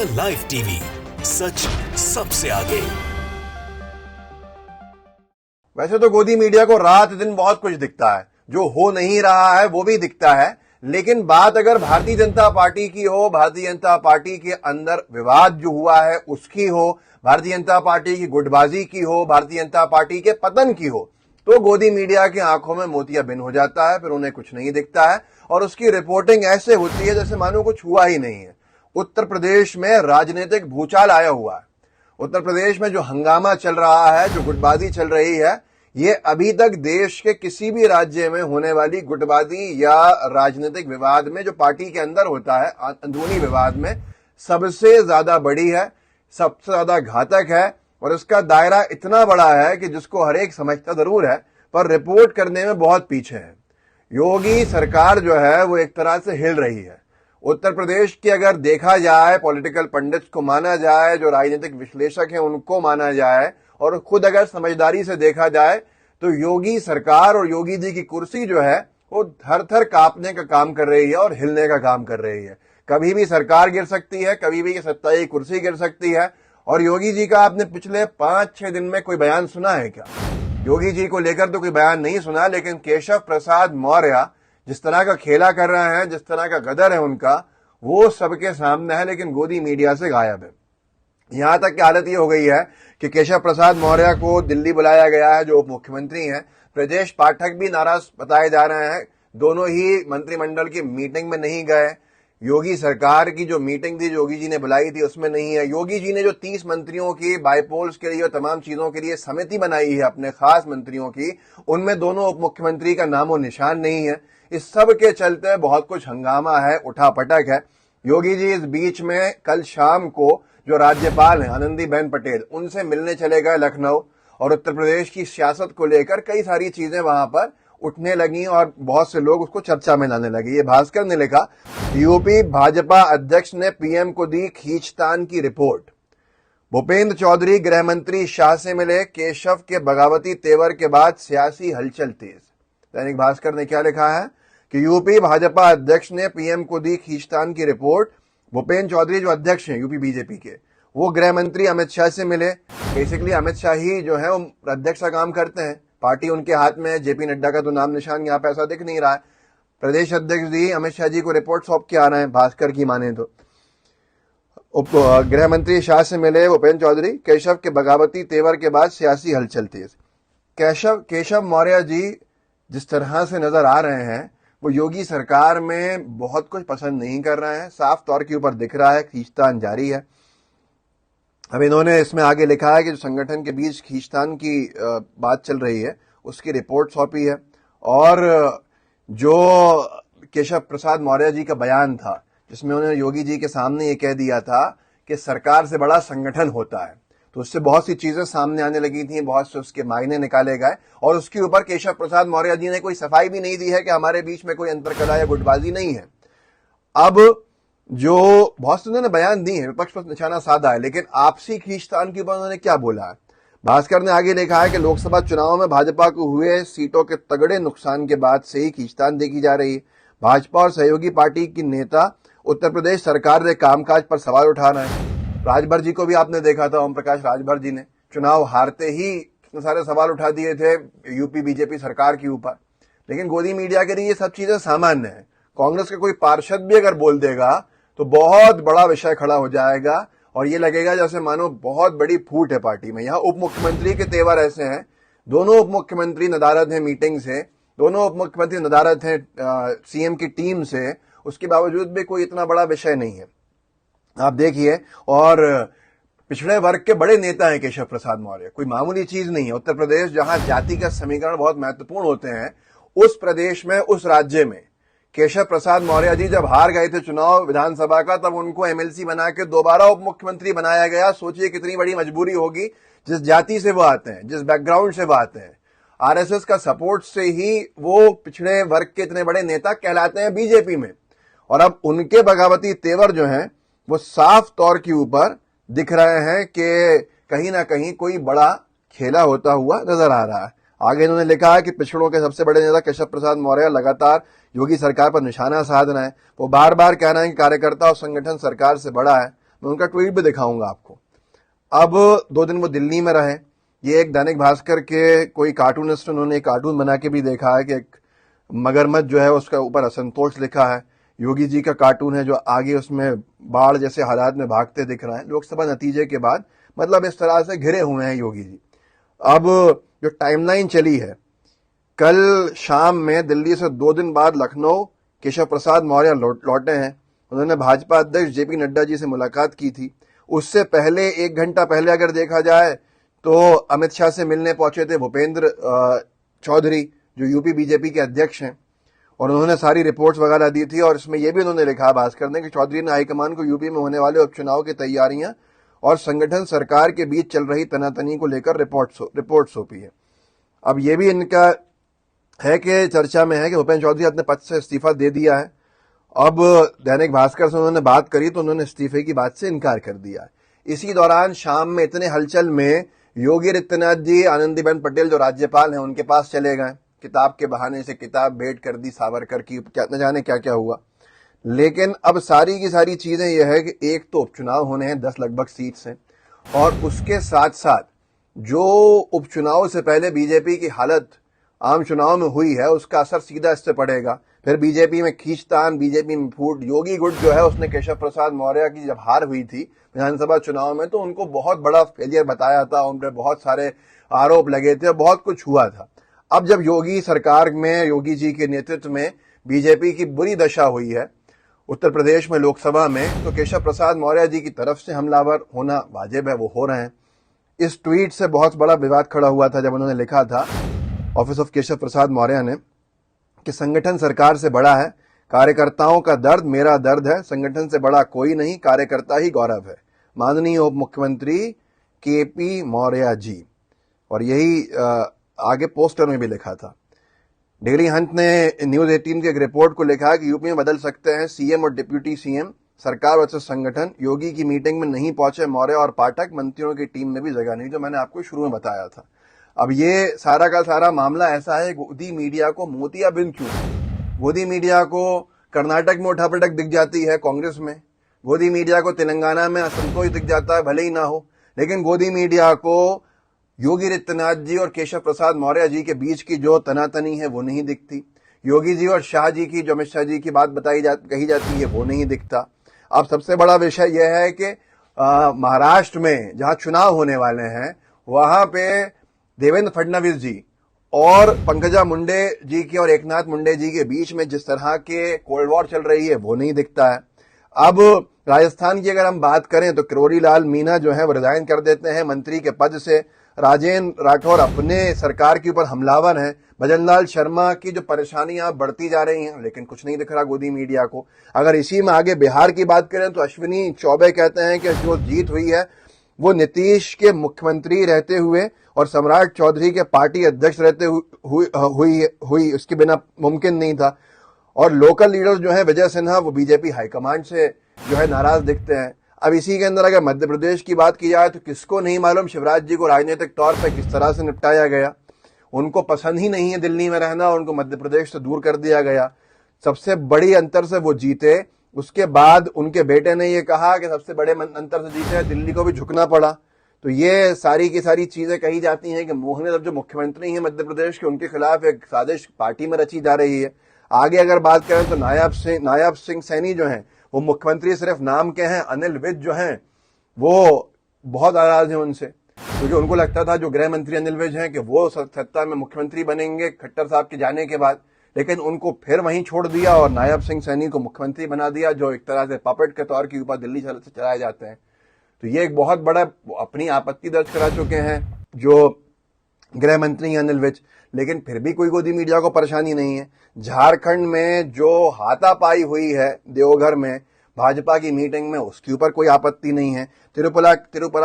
India live TV, सच सबसे आगे। वैसे तो गोदी मीडिया को रात दिन बहुत कुछ दिखता है, जो हो नहीं रहा है वो भी दिखता है। लेकिन बात अगर भारतीय जनता पार्टी की हो, भारतीय जनता पार्टी के अंदर विवाद जो हुआ है उसकी हो, भारतीय जनता पार्टी की गुटबाजी की हो, भारतीय जनता पार्टी के पतन की हो, तो गोदी मीडिया की आंखों में मोतियाबिंद हो जाता है। फिर उन्हें कुछ नहीं दिखता है और उसकी रिपोर्टिंग ऐसे होती है जैसे मानो कुछ हुआ ही नहीं है। उत्तर प्रदेश में राजनीतिक भूचाल आया हुआ है। उत्तर प्रदेश में जो हंगामा चल रहा है, जो गुटबाजी चल रही है, ये अभी तक देश के किसी भी राज्य में होने वाली गुटबाजी या राजनीतिक विवाद में जो पार्टी के अंदर होता है, अंदरूनी विवाद में, सबसे ज्यादा बड़ी है, सबसे ज्यादा घातक है। और इसका दायरा इतना बड़ा है कि जिसको हर एक समझता जरूर है, पर रिपोर्ट करने में बहुत पीछे है। योगी सरकार जो है वो एक तरह से हिल रही है। उत्तर प्रदेश की अगर देखा जाए, पॉलिटिकल पंडित्स को माना जाए, जो राजनीतिक विश्लेषक हैं उनको माना जाए, और खुद अगर समझदारी से देखा जाए, तो योगी सरकार और योगी जी की कुर्सी जो है वो थर थर कांपने का काम कर रही है और हिलने का काम कर रही है। कभी भी सरकार गिर सकती है, कभी भी सत्ता की कुर्सी गिर सकती है। और योगी जी का आपने पिछले 5-6 दिन में कोई बयान सुना है क्या? योगी जी को लेकर तो कोई बयान नहीं सुना, लेकिन केशव प्रसाद मौर्य जिस तरह का खेला कर रहे हैं, जिस तरह का गदर है उनका, वो सबके सामने है, लेकिन गोदी मीडिया से गायब है। यहां तक की हालत ये हो गई है कि केशव प्रसाद मौर्य को दिल्ली बुलाया गया है, जो उप मुख्यमंत्री हैं। ब्रजेश पाठक भी नाराज बताए जा रहे हैं, दोनों ही मंत्रिमंडल की मीटिंग में नहीं गए। योगी सरकार की जो मीटिंग थी, योगी जी ने बुलाई थी, उसमें नहीं है। योगी जी ने जो 30 मंत्रियों की बाइपोल्स के लिए और तमाम चीजों के लिए समिति बनाई है अपने खास मंत्रियों की, उनमें दोनों उप मुख्यमंत्री का नामो निशान नहीं है। इस सब के चलते बहुत कुछ हंगामा है, उठापटक है। योगी जी इस बीच में कल शाम को जो राज्यपाल हैं आनंदीबेन पटेल, उनसे मिलने चले गए लखनऊ, और उत्तर प्रदेश की सियासत को लेकर कई सारी चीजें वहां पर उठने लगी और बहुत से लोग उसको चर्चा में लाने लगे। ये भास्कर ने लिखा, यूपी भाजपा अध्यक्ष ने पीएम को दी खींचतान की रिपोर्ट। भूपेंद्र चौधरी गृह मंत्री शाह से मिले, केशव के बगावती तेवर के बाद सियासी हलचल तेज। दैनिक भास्कर ने क्या लिखा है कि यूपी भाजपा अध्यक्ष ने पीएम को दी खींचतान की रिपोर्ट। भूपेंद्र चौधरी जो अध्यक्ष हैं यूपी बीजेपी के, वो गृह मंत्री अमित शाह से मिले। बेसिकली अमित शाह ही जो है वो अध्यक्ष का काम करते हैं, पार्टी उनके हाथ में है। जेपी नड्डा का तो नाम निशान यहाँ पे ऐसा दिख नहीं रहा है। प्रदेश अध्यक्ष जी अमित शाह जी को रिपोर्ट सौंप के आ रहे हैं, भास्कर की माने तो। गृह मंत्री शाह से मिले भूपेंद्र चौधरी, केशव के बगावती तेवर के बाद सियासी हलचल तेज। केशव मौर्य जी जिस तरह से नजर आ रहे हैं, वो योगी सरकार में बहुत कुछ पसंद नहीं कर रहे हैं, साफ तौर के ऊपर दिख रहा है। खींचतान जारी है। अब इन्होंने इसमें आगे लिखा है कि जो संगठन के बीच खींचतान की बात चल रही है, उसकी रिपोर्ट सौंपी है। और जो केशव प्रसाद मौर्य जी का बयान था, जिसमें उन्होंने योगी जी के सामने ये कह दिया था कि सरकार से बड़ा संगठन होता है, तो उससे बहुत सी चीजें सामने आने लगी थी, बहुत से उसके मायने निकाले गए। और उसके ऊपर केशव प्रसाद मौर्य जी ने कोई सफाई भी नहीं दी है कि हमारे बीच में कोई अंतरकलह या गुटबाजी नहीं है। अब जो बहुत से उन्होंने बयान दी है, विपक्ष पर निशाना साधा है, लेकिन आपसी खींचतान के ऊपर उन्होंने क्या बोला है? भास्कर ने आगे लिखा है कि लोकसभा चुनाव में भाजपा को हुए सीटों के तगड़े नुकसान के बाद से ही खींचतान देखी जा रही है। भाजपा और सहयोगी पार्टी की नेता उत्तर प्रदेश सरकार के कामकाज पर सवाल उठा रहे हैं। राजभर जी को भी आपने देखा था, ओम प्रकाश राजभर जी ने चुनाव हारते ही इतने सारे सवाल उठा दिए थे यूपी बीजेपी सरकार के ऊपर। लेकिन गोदी मीडिया के लिए ये सब चीजें सामान्य है। कांग्रेस का कोई पार्षद भी अगर बोल देगा तो बहुत बड़ा विषय खड़ा हो जाएगा और ये लगेगा जैसे मानो बहुत बड़ी फूट है पार्टी में। यहाँ उप मुख्यमंत्री के तेवर ऐसे हैं, दोनों उप मुख्यमंत्री नदारद हैं मीटिंग से, दोनों उप मुख्यमंत्री नदारद हैं सीएम की टीम से, उसके बावजूद भी कोई इतना बड़ा विषय नहीं है। आप देखिए, और पिछड़े वर्ग के बड़े नेता हैं केशव प्रसाद मौर्य, कोई मामूली चीज नहीं है। उत्तर प्रदेश जहां जाति का समीकरण बहुत महत्वपूर्ण होते हैं, उस प्रदेश में, उस राज्य में केशव प्रसाद मौर्य जी जब हार गए थे चुनाव विधानसभा का, तब उनको एमएलसी बना के दोबारा उप मुख्यमंत्री बनाया गया। सोचिए कितनी बड़ी मजबूरी होगी, जिस जाति से वो आते हैं, जिस बैकग्राउंड से वो आते हैं। आरएसएस का सपोर्ट से ही वो पिछड़े वर्ग के इतने बड़े नेता कहलाते हैं बीजेपी में। और अब उनके बगावती तेवर जो हैं वो साफ तौर के ऊपर दिख रहे हैं कि कहीं ना कहीं कोई बड़ा खेला होता हुआ नजर आ रहा है। आगे इन्होंने लिखा है कि पिछड़ों के सबसे बड़े नेता केशव प्रसाद मौर्य लगातार योगी सरकार पर निशाना साध रहे हैं। वो बार बार कह रहे हैं कि कार्यकर्ता और संगठन सरकार से बड़ा है। मैं उनका ट्वीट भी दिखाऊंगा आपको। अब 2 दिन वो दिल्ली में रहे। ये एक दैनिक भास्कर के कोई कार्टूनिस्ट, उन्होंने एक कार्टून बना के भी देखा है कि एक मगरमच्छ जो है उसका ऊपर असंतोष लिखा है। योगी जी का कार्टून है जो आगे उसमें बाढ़ जैसे हालात में भागते दिख रहे हैं लोकसभा नतीजे के बाद। मतलब इस तरह से घिरे हुए हैं योगी जी। अब जो टाइमलाइन चली है, कल शाम में दिल्ली से 2 दिन बाद लखनऊ केशव प्रसाद मौर्य लौटे हैं। उन्होंने भाजपा अध्यक्ष जेपी नड्डा जी से मुलाकात की थी। उससे पहले 1 घंटा पहले अगर देखा जाए तो अमित शाह से मिलने पहुंचे थे भूपेंद्र चौधरी जो यूपी बीजेपी के अध्यक्ष हैं, और उन्होंने सारी रिपोर्ट्स वगैरह दी थी। और इसमें यह भी उन्होंने लिखा भास्कर ने कि चौधरी ने हाईकमान को यूपी में होने वाले उपचुनाव की तैयारियां और संगठन सरकार के बीच चल रही तनातनी को लेकर रिपोर्ट सौंपी है। अब यह भी इनका है कि चर्चा में है कि भूपेंद्र चौधरी अपने पद से इस्तीफा दे दिया है। अब दैनिक भास्कर से उन्होंने बात करी तो उन्होंने इस्तीफे की बात से इनकार कर दिया है। इसी दौरान शाम में इतने हलचल में योगी आदित्यनाथ जी आनंदीबेन पटेल जो राज्यपाल हैं उनके पास चले गए। किताब के बहाने से किताब भेंट कर दी सावरकर की, क्या न जाने क्या क्या हुआ। लेकिन अब सारी की सारी चीजें यह है कि एक तो उपचुनाव होने हैं 10 लगभग सीट से, और उसके साथ साथ जो उपचुनाव से पहले बीजेपी की हालत आम चुनाव में हुई है उसका असर सीधा इससे पड़ेगा। फिर बीजेपी में खींचतान, बीजेपी में फूट। योगी गुट जो है उसने केशव प्रसाद मौर्य की जब हार हुई थी विधानसभा चुनाव में तो उनको बहुत बड़ा फेलियर बताया था, उन पर बहुत सारे आरोप लगे थे, बहुत कुछ हुआ था। अब जब योगी सरकार में, योगी जी के नेतृत्व में बीजेपी की बुरी दशा हुई है उत्तर प्रदेश में लोकसभा में, तो केशव प्रसाद मौर्य जी की तरफ से हमलावर होना वाजिब है, वो हो रहे हैं। इस ट्वीट से बहुत बड़ा विवाद खड़ा हुआ था जब उन्होंने लिखा था ऑफिस ऑफ केशव प्रसाद मौर्य ने कि संगठन सरकार से बड़ा है, कार्यकर्ताओं का दर्द मेरा दर्द है, संगठन से बड़ा कोई नहीं, कार्यकर्ता ही गौरव है, माननीय उप मुख्यमंत्री केपी मौर्य जी। और यही आगे पोस्टर में भी लिखा था। डेली हंट ने न्यूज 18 की एक रिपोर्ट को लिखा कि यूपी में बदल सकते हैं सीएम और डिप्यूटी सीएम, सरकार वर्सेस संगठन। योगी की मीटिंग में नहीं पहुंचे मौर्य और पाठक, मंत्रियों की टीम में भी जगह नहीं, जो मैंने आपको शुरू में बताया था। अब ये सारा का सारा मामला ऐसा है, गोदी मीडिया को मोतियाबिंद क्यों? गोदी मीडिया को कर्नाटक में उठापटक दिख जाती है कांग्रेस में, गोदी मीडिया को तेलंगाना में असंतोष दिख जाता है, भले ही ना हो, लेकिन गोदी मीडिया को योगी आदित्यनाथ जी और केशव प्रसाद मौर्य जी के बीच की जो तनातनी है वो नहीं दिखती। योगी जी और शाह जी की, जो अमित शाह जी की बात कही जाती है, वो नहीं दिखता। अब सबसे बड़ा विषय यह है कि महाराष्ट्र में जहां चुनाव होने वाले हैं वहां पे देवेंद्र फडणवीस जी और पंकजा मुंडे जी की और एकनाथ मुंडे जी के बीच में जिस तरह के कोल्ड वॉर चल रही है वो नहीं दिखता है। अब राजस्थान की अगर हम बात करें तो किरोड़ी लाल मीणा जो है वो रिजाइन कर देते हैं मंत्री के पद से। राजेंद्र राठौर अपने सरकार के ऊपर हमलावर हैं। भजनलाल शर्मा की जो परेशानियां बढ़ती जा रही हैं, लेकिन कुछ नहीं दिख रहा गोदी मीडिया को। अगर इसी में आगे बिहार की बात करें तो अश्विनी चौबे कहते हैं कि जो जीत हुई है वो नीतीश के मुख्यमंत्री रहते हुए और सम्राट चौधरी के पार्टी अध्यक्ष रहते हुई उसके बिना मुमकिन नहीं था। और लोकल लीडर्स जो है विजय सिन्हा, वो बीजेपी हाईकमांड से जो है नाराज दिखते हैं। अब इसी के अंदर अगर मध्य प्रदेश की बात की जाए तो किसको नहीं मालूम शिवराज जी को राजनीतिक तौर पर किस तरह से निपटाया गया। उनको पसंद ही नहीं है दिल्ली में रहना, उनको मध्य प्रदेश से दूर कर दिया गया। सबसे बड़ी अंतर से वो जीते, उसके बाद उनके बेटे ने ये कहा कि सबसे बड़े अंतर से जीते, दिल्ली को भी झुकना पड़ा। तो ये सारी की सारी चीजें कही जाती हैं कि मोहन यादव जो मुख्यमंत्री हैं मध्य प्रदेश के, उनके खिलाफ एक साजिश पार्टी में रची जा रही है। आगे अगर बात करें तो नायब सिंह सैनी जो हैं वो मुख्यमंत्री सिर्फ नाम के हैं। अनिल विज जो हैं वो बहुत नाराज हैं उनसे, क्योंकि उनको लगता था जो गृह मंत्री अनिल विज हैं कि वो सत्ता में मुख्यमंत्री बनेंगे खट्टर साहब के जाने के बाद, लेकिन उनको फिर वहीं छोड़ दिया और नायब सिंह सैनी को मुख्यमंत्री बना दिया, जो एक तरह से पपेट के तौर के ऊपर दिल्ली से चलाए जाते हैं। तो ये एक बहुत बड़ा अपनी आपत्ति दर्ज करा चुके हैं जो गृह मंत्री अनिल विज, लेकिन फिर भी कोई गोदी मीडिया को परेशानी नहीं है। झारखंड में जो हाथापाई हुई है देवघर में भाजपा की मीटिंग में, उसके ऊपर कोई आपत्ति नहीं है। तिरुपला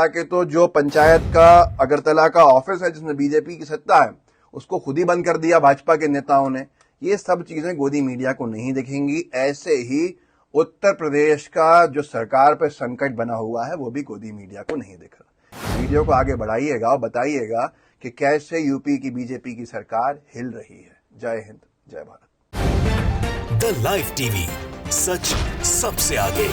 के तो जो पंचायत का अगरतला का ऑफिस है जिसमें बीजेपी की सत्ता है, उसको खुद ही बंद कर दिया भाजपा के नेताओं ने। ये सब चीजें गोदी मीडिया को नहीं दिखेंगी। ऐसे ही उत्तर प्रदेश का जो सरकार पर संकट बना हुआ है वो भी गोदी मीडिया को नहीं दिख रहा। वीडियो को आगे बढ़ाइएगा और बताइएगा कि कैसे यूपी की बीजेपी की सरकार हिल रही है। जय हिंद, जय भारत। द लाइव टीवी, सच सबसे आगे।